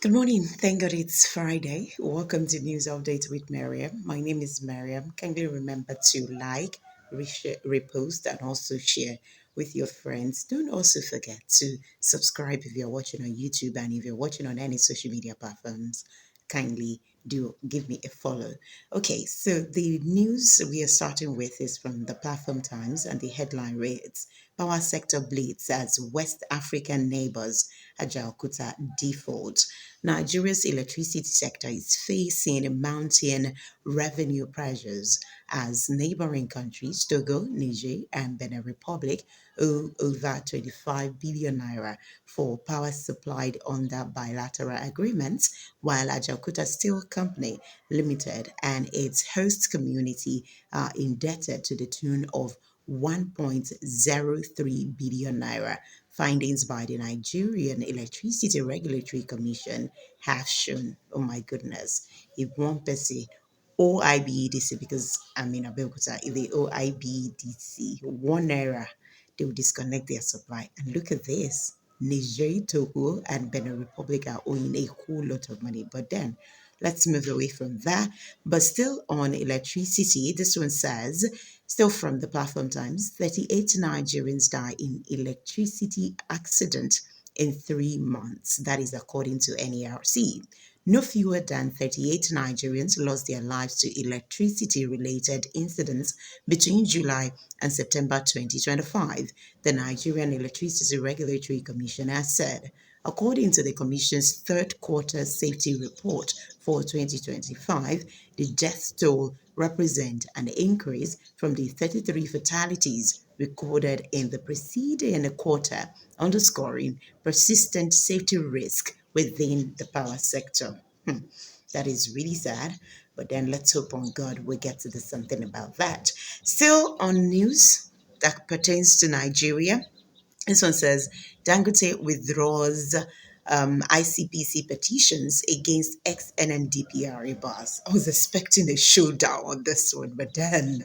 Good morning. Thank God it's Friday. Welcome to News Update with Maryam. My name is Maryam. Kindly remember to like, repost, and also share with your friends. Don't also forget to subscribe if you're watching on YouTube and if you're watching on any social media platforms. Kindly do give me a follow. Okay, so the news we are starting with is from the Platform Times, and the headline reads: Power sector bleeds as West African neighbors Ajaokuta default. Nigeria's electricity sector is facing mounting revenue pressures as neighboring countries Togo, Niger, and Benin Republic owe over 25 billion naira for power supplied under bilateral agreements, while Ajaokuta Steel Company Limited and its host community are indebted to the tune of 1.03 billion naira. Findings by the Nigerian Electricity Regulatory Commission have shown, oh my goodness, if one person OIBEDC, because I'm in Abeokuta, if the OIBEDC, 1 naira, they will disconnect their supply. And look at this. Niger, Togo, and Benin Republic are owing a whole lot of money. But then let's move away from that. But still on electricity, this one says, still from the Platform Times, 38 Nigerians die in electricity accident in 3 months. That is according to NERC. No fewer than 38 Nigerians lost their lives to electricity related incidents between July and September 2025, the Nigerian Electricity Regulatory Commission has said. According to the Commission's third quarter safety report for 2025, the death toll represents an increase from the 33 fatalities recorded in the preceding quarter, underscoring persistent safety risk within the power sector. That is really sad, but then let's hope on God we get to do something about that. Still on news that pertains to Nigeria, this one says Dangote withdraws ICPC petitions against ex-NNDPRA boss. I was expecting a showdown on this one, but then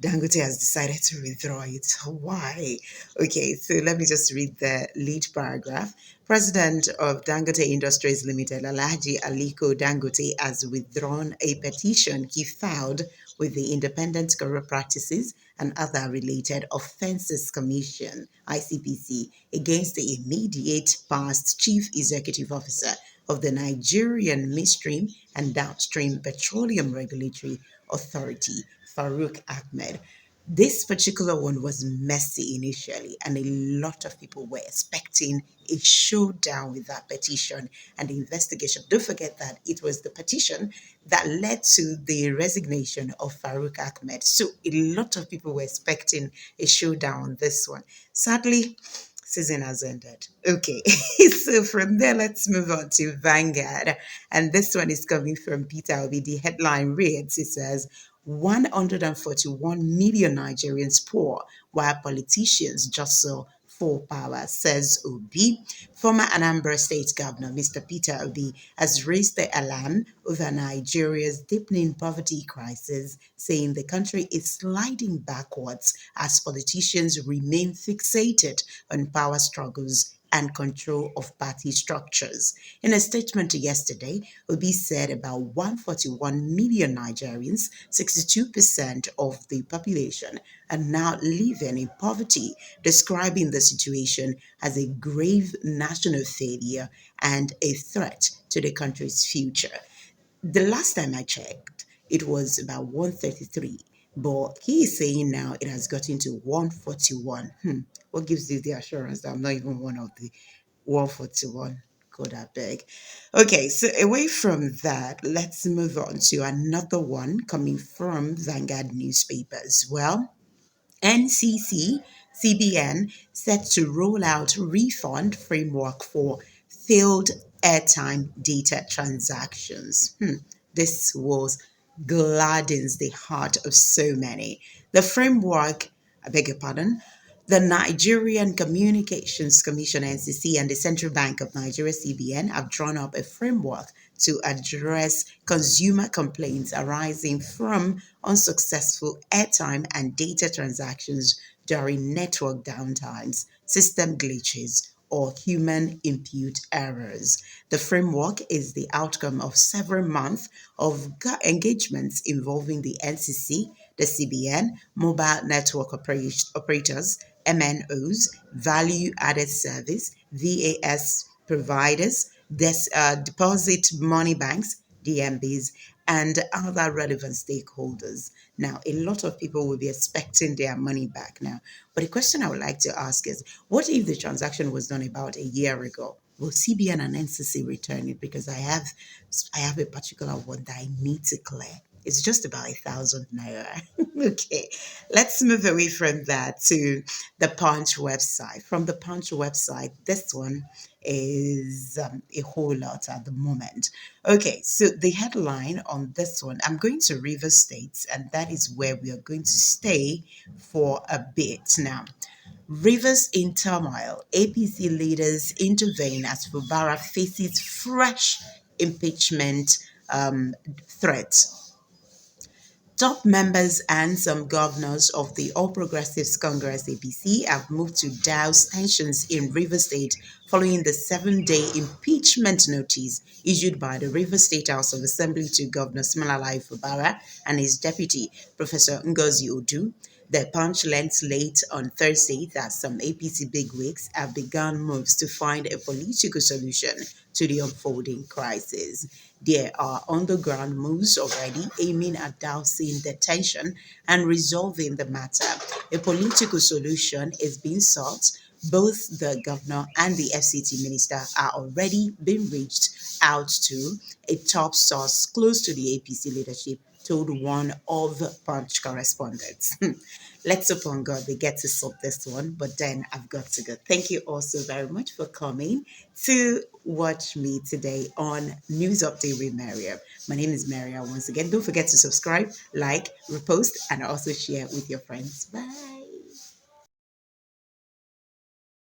Dangote has decided to withdraw it. Why? Okay, so let me just read the lead paragraph. President of Dangote Industries Limited, Alhaji Aliko Dangote, has withdrawn a petition he filed with the Independent Corrupt Practices and Other Related Offences Commission, ICPC, against the immediate past Chief Executive Officer of the Nigerian Midstream and Downstream Petroleum Regulatory Authority, Farouk Ahmed. This particular one was messy initially, and a lot of people were expecting a showdown with that petition and the investigation. Don't forget that it was the petition that led to the resignation of Farouk Ahmed. So a lot of people were expecting a showdown on this one. Sadly, season has ended. Okay, so from there, let's move on to Vanguard. And this one is coming from Peter Obi. The headline reads, it says, 141 million Nigerians poor while politicians jostle for power, says Obi. Former Anambra State Governor Mr. Peter Obi has raised the alarm over Nigeria's deepening poverty crisis, saying the country is sliding backwards as politicians remain fixated on power struggles and control of party structures. In a statement yesterday, Obi said about 141 million Nigerians, 62% of the population, are now living in poverty, describing the situation as a grave national failure and a threat to the country's future. The last time I checked, it was about 133, but he is saying now it has gotten to 141. What gives you the assurance that I'm not even one of the 141? God, I beg. Okay, so away from that, let's move on to another one coming from Vanguard newspapers. Well, NCC CBN set to roll out refund framework for failed airtime data transactions. This was gladdens the heart of so many. The framework, I beg your pardon, the Nigerian Communications Commission (NCC) and the Central Bank of Nigeria (CBN) have drawn up a framework to address consumer complaints arising from unsuccessful airtime and data transactions during network downtimes, system glitches, or human input errors. The framework is the outcome of several months of engagements involving the NCC, the CBN, mobile network operators, MNOs, value added service, VAS providers, deposit money banks, DMBs, and other relevant stakeholders. Now, a lot of people will be expecting their money back now. But the question I would like to ask is, what if the transaction was done about a year ago? Will CBN and NCC return it? Because I have a particular one that I need to clear. It's just about 1,000 naira. Okay, let's move away from that to the Punch website. From the Punch website, this one is a whole lot at the moment. Okay, so the headline on this one, I'm going to River State, and that is where we are going to stay for a bit now. Rivers in turmoil. APC leaders intervene as Fubara faces fresh impeachment threats. Top members and some governors of the All Progressives Congress APC have moved to douse tensions in Rivers State following the 7-day impeachment notice issued by the Rivers State House of Assembly to Governor Siminalayi Fubara and his deputy, Professor Ngozi Odu. The Punch learned late on Thursday that some APC bigwigs have begun moves to find a political solution to the unfolding crisis. There are underground moves already aiming at dousing the tension and resolving the matter. A political solution is being sought. Both the governor and the FCT minister are already being reached out to. A top source close to the APC leadership told one of the Punch correspondents. Let's hope on God we get to solve this one, but then I've got to go. Thank you also very much for coming to watch me today on News Update with Maryam. My name is Maryam once again. Don't forget to subscribe, like, repost, and also share with your friends. Bye.